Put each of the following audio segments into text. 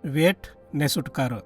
વેઠ ને છુટકારો.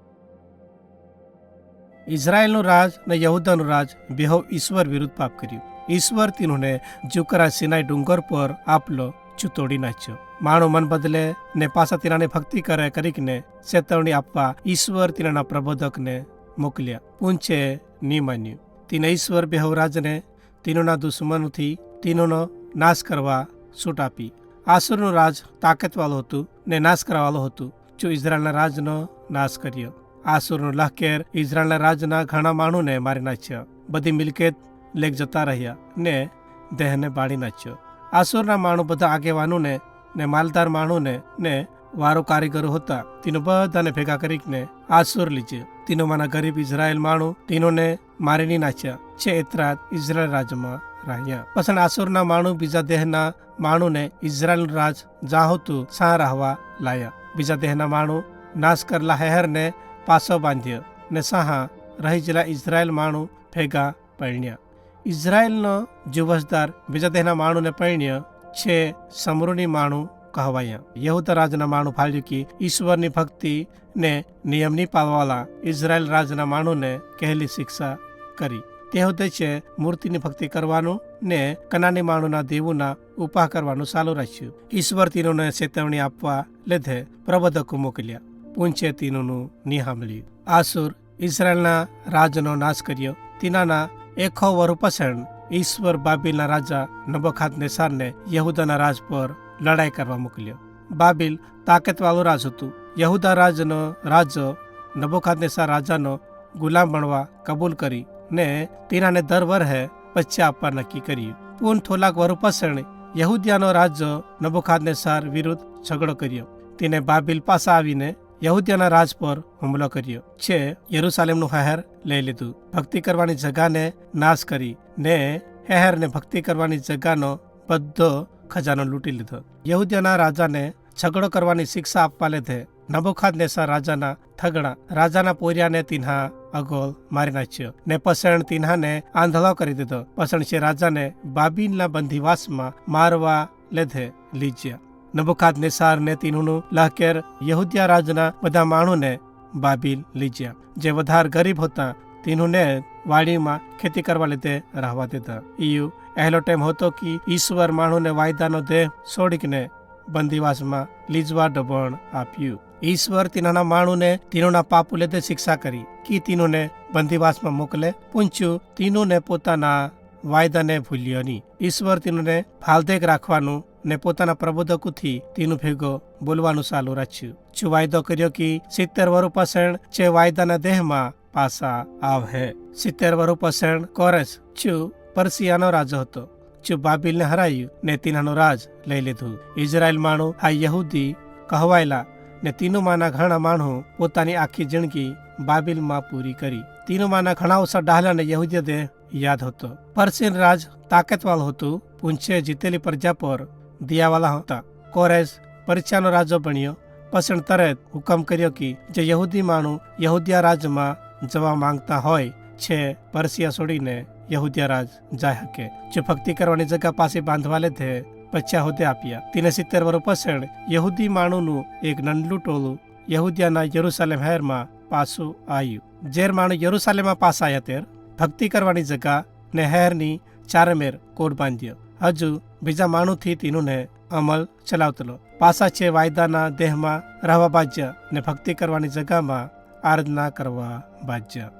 ઇઝરાયેલનું રાજ ને યહૂદાનું રાજ બેહો ઈશ્વર વિરુદ્ધ પાપ કર્યું. ઈશ્વર તીનુને જુકરા સિનાઈ ડુંગર પર આપલો તોડી નાખ્યો. માણો મન બદલે ને પાછા તીનાને ભક્તિ કરે કરીને ચેતવણી આપવા ઈશ્વર તીનાના પ્રબોધકને મોકલ્યા. પૂંછે ની માન્યું. તીને ઈશ્વર બેહો રાજને તીનોના દુશ્મનોથી તીનોનો નાશ કરવા છૂટ આપી. આસુરનું રાજ તાકાતવાળું હતું ને નાશ કરવાવાળું હતું. જો ઇઝરાયલના રાજનો નાશ કર્યો. આસુરનું લશ્કર ઇઝરાયલના રાજના ઘણા માણોને મારી નાખ્યા. બધી મિલકત લેક જતા રહ્યા ને દેહને બાળી નાખ્યો. આસુરના માણો બધા આગેવાનોને ને માલદાર માણોને ને વારો કારીગરો હતા. તીનો બધાને ભેગા કરીને આસુર લીધે. તીનોમાંના ગરીબ ઇઝરાયલ માણો તીનોને મારી નાખ્યા છે. એતરાત ઇઝરાયલ રાજમાં રહ્યા. પછી આસુરના માણો બીજા દેહના માણોને ઇઝરાયલ રાજ જાહોતું સા રહેવા લાયા. બીજા દેહના માણો નાશ કરેલા હેહરને પાછો બાંધ્યો ને સહા રહી ગયેલા ઇઝરાયલ માણો ભેગા પરણ્યા. ઇઝરાયલનો જુવસદાર બીજા દેહના માણોને પરણ્યો છે સમરૂની માણું કહેવાયા. યહૂદા રાજના માણું ફાળ્યું કે ઈશ્વરની ભક્તિ ને નિયમની પાળવાલા ઇઝરાયલ રાજના માણોને કહેલી શિક્ષા કરી. તે હોતે છે મૂર્તિની ભક્તિ કરવાનું ને કનાની માણોના દેવોના ઉપા કરવાનું ચાલુ રાખ્યું. ઈશ્વર તીનોને ચેતવણી આપવા લીધે પ્રબોધકો મોકલ્યા. પૂંછે તીનોનું નિહામળ્યું. આસુર ઇઝરાયલના રાજનો નાશ કર્યો. તીનાના 100 વર્ષ પછી ઈશ્વર બાબિલના રાજા નબૂખદનેસ્સરને યહૂદાના રાજ પર લડાઈ કરવા મોકલ્યો. બાબિલ તાકાતવાળું રાજ હતું. યહૂદા રાજનો રાજો નબૂખદનેસ્સર રાજાનો ગુલામ બનવા કબૂલ કરી ને તીનાને દર વર્ષે પચ્ચા આપવા નક્કી કર્યું. પૂન થોલાક વર્ષ પછી યહૂદિયાનો રાજો નબૂખદનેસ્સર વિરુદ્ધ ઝઘડો કર્યો. તેને બાબિલ પાસે આવીને યહૂદિયાના રાજ પર હુમલો કર્યો છે. યરૂશાલેમનું શહેર લઈ લીધું. ભક્તિ કરવાની જગાને નાશ કરી ને શહેરને ભક્તિ કરવાની જગાનો બધો ખજાનો લૂંટી લીધો. યહૂદિયાના રાજાને ઝઘડો કરવાની શિક્ષા આપવા લીધે નબૂખદનેસ્સર રાજાના થગડા રાજાના પોરિયાને તીન્હા અગોલ મારી નાખ્યો ને પસણ તીન્હાને આંધળો કરી દીધો. પસણ છે રાજાને બાબિલના બંદીવાસમાં મારવા લીધે લીજ્યા. નબૂખદનેસ્સર ને તીનુનું લશ્કર યહૂદિયા રાજના બધા માણોને બાબિલ લીજ્યા. જે વધારે ગરીબ હતા તીનુને વાડીમાં ખેતી કરવા લીધે રહેવા દેતા. ઈયુ પહેલો ટાઈમ હતો કે ઈશ્વર માણોને વાયદાનો દેહ છોડીને બંદીવાસમાં લીજવા દબાણ આપ્યું. ઈશ્વર તીનાના માણોને તીનોના પાપો લીધે શિક્ષા કરી કે તીનોને બંદીવાસમાં મોકલે. પૂંછ્યું તીનોને પોતાના વાયદાને ભૂલ્યો નહીં. ઈશ્વર તીનોને ફાલદેક રાખવાનું ને પોતાના પ્રબોધકોથી તેનું ભેગો બોલવાનું ચાલુ રાખ્યું. જો વાયદો કર્યો કે 70 વર્ષ પછી જે વાયદાના દેહમાં પાછા આવહે. 70 વર્ષ પછી કોરેશ છું પરસિયાનો રાજો હતો. જો બાબિલને હરાયું ને તીનાનું રાજ લઈ લીધું. ઇઝરાયલ માણો આ યહૂદી કહેવાયેલા ને તીનુમાંના ઘણા માણો પોતાની આખી જિંદગી બાબિલમાં પૂરી કરી. તીનુમાંના ઘણા ઓછા ડાહલાને યહૂદી દેહ યાદ હતો. પરસિયન રાજ તાકાતવાળું હતું. પૂંછે જીતેલી પ્રજા પર દિયાવાલા હતા. કોરેશ પરસિયાનો રાજો બન્યો. પછી તરત હુકમ કર્યો કે જે યહૂદી માણો યહૂદિયા રાજમાં જવા માંગતા હોય છે પરસિયા છોડીને યહૂદિયા રાજ જાય શકે. જો ભક્તિ કરવાની જગા પાસે બાંધવા લીધે પચ્ચા હોદ્દે આપ્યા. તેને 70 વર્ષ પછી યહૂદી માણોનું એક નંડલું ટોળું યહૂદિયાના યરૂશાલેમ શહેરમાં પાછું આવ્યું. જે માણો યરૂશાલેમમાં પાછા આવ્યા ત્યારે ભક્તિ કરવાની જગા ને શહેરની ચારેમેર કોડ બાંધ્યો. હજુ બીજા માણોથી તીનુને અમલ ચલાવતલો. પાછા છે વાયદાના દેહમાં રહેવા બાજ્યા ને ભક્તિ કરવાની જગામાં આરાધના કરવા બાજ્યા.